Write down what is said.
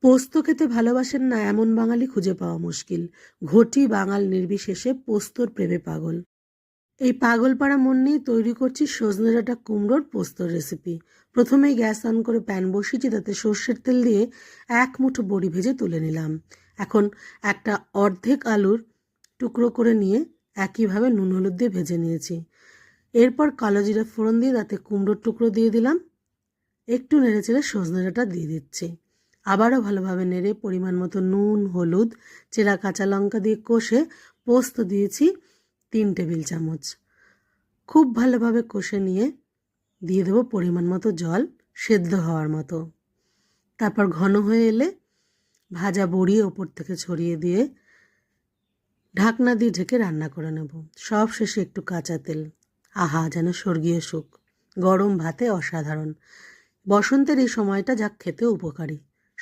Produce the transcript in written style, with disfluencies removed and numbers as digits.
পোস্ত খেতে ভালোবাসেন না এমন বাঙালি খুঁজে পাওয়া মুশকিল। ঘটি বাঙাল নির্বিশেষে পোস্তর প্রেমে পাগল। এই পাগলপাড়া মন নিয়ে তৈরি করছি সজনে ডাঁটা কুমড়োর পোস্তর রেসিপি। প্রথমেই গ্যাস অন করে প্যান বসিয়েছি, তাতে সর্ষের তেল দিয়ে এক মুঠো বড়ি ভেজে তুলে নিলাম। এখন একটা অর্ধেক আলুর টুকরো করে নিয়ে একইভাবে নুন হলুদ দিয়ে ভেজে নিয়েছি। এরপর কালো জিরা ফোড়ন দিয়ে তাতে কুমড়োর টুকরো দিয়ে দিলাম। একটু নেড়ে চেড়ে সজনে ডাঁটা দিয়ে দিচ্ছি। আবারও ভালোভাবে নেড়ে পরিমাণ মতো নুন, হলুদ, চেরা কাঁচা লঙ্কা দিয়ে কষে পোস্ত দিয়েছি 3 টেবিল চামচ। খুব ভালোভাবে কষে নিয়ে দিয়ে দেবো পরিমাণ মতো জল, সেদ্ধ হওয়ার মতো। তারপর ঘন হয়ে এলে ভাজা বড়ি ওপর থেকে ছড়িয়ে দিয়ে ঢাকনা দিয়ে ঢেকে রান্না করে নেব। সব শেষে একটু কাঁচা তেল। আহা, যেন স্বর্গীয় সুখ। গরম ভাতে অসাধারণ। বসন্তের এই সময়টা যা খেতে উপকারী।